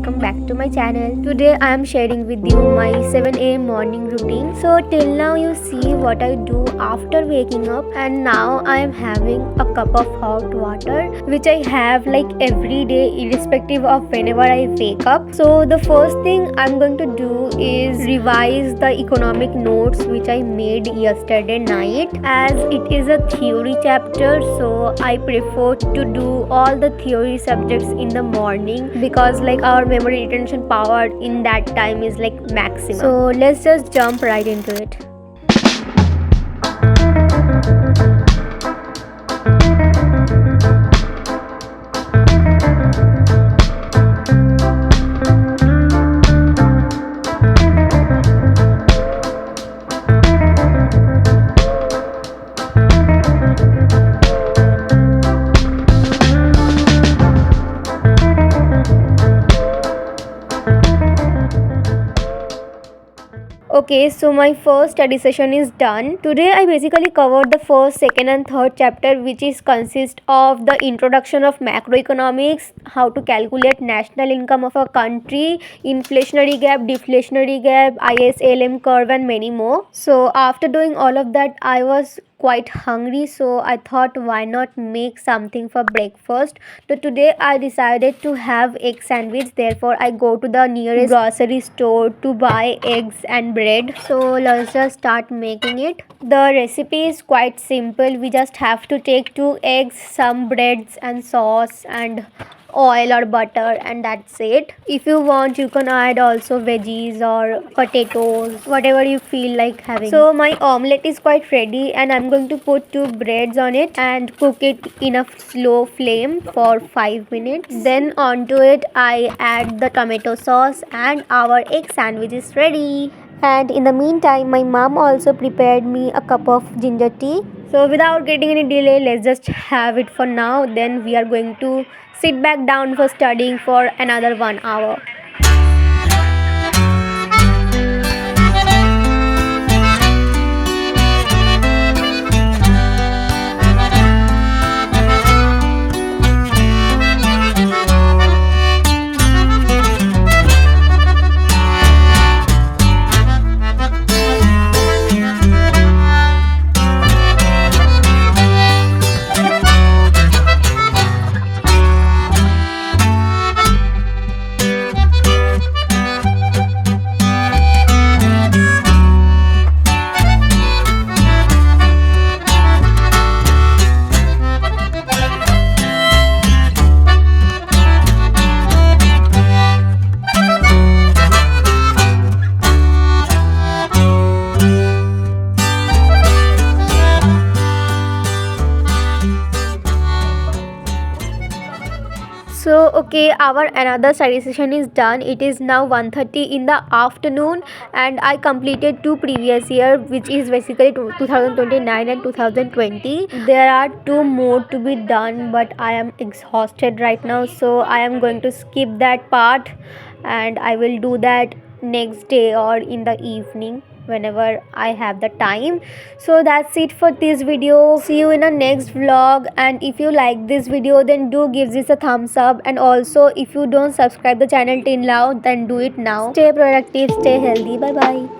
welcome back to my channel. Today I am sharing with you my 7 a.m. morning routine. So till now you see what I do after waking up, and now I am having a cup of hot water which I have like every day irrespective of whenever I wake up. So the first thing I'm going to do is revise the economic notes which I made yesterday night, as it is a theory chapter, so I prefer to do all the theory subjects in the morning because like our memory retention power in that time is like maximum. So let's just jump right into it. Okay, so my first study session is done. Today I basically covered the first, second and third chapter, which is consist of the introduction of macroeconomics, how to calculate national income of a country, inflationary gap, deflationary gap, ISLM curve and many more. So after doing all of that, I was quite hungry, so I thought why not make something for breakfast. So today I decided to have egg sandwich, therefore I go to the nearest grocery store to buy eggs and bread. So let's just start making it. The recipe is quite simple. We just have to take 2 eggs, some breads and sauce and oil or butter, and that's it. If you want, you can add also veggies or potatoes, whatever you feel like having. So my omelette is quite ready, and I'm going to put 2 breads on it and cook it in a slow flame for 5 minutes. Then onto it I add the tomato sauce and our egg sandwich is ready. And in the meantime, my mom also prepared me a cup of ginger tea. So without getting any delay, let's just have it for now. Then we are going to sit back down for studying for another 1 hour. So okay, our another study session is done. It is now 1:30 in the afternoon, and I completed 2 previous year, which is basically 2029 and 2020. There are 2 more to be done, but I am exhausted right now, so I am going to skip that part and I will do that next day or in the evening whenever I have the time. So that's it for this video. See you in the next vlog, and if you like this video then do give this a thumbs up, and also if you don't subscribe the channel till now then do it now. Stay productive, stay healthy, bye bye.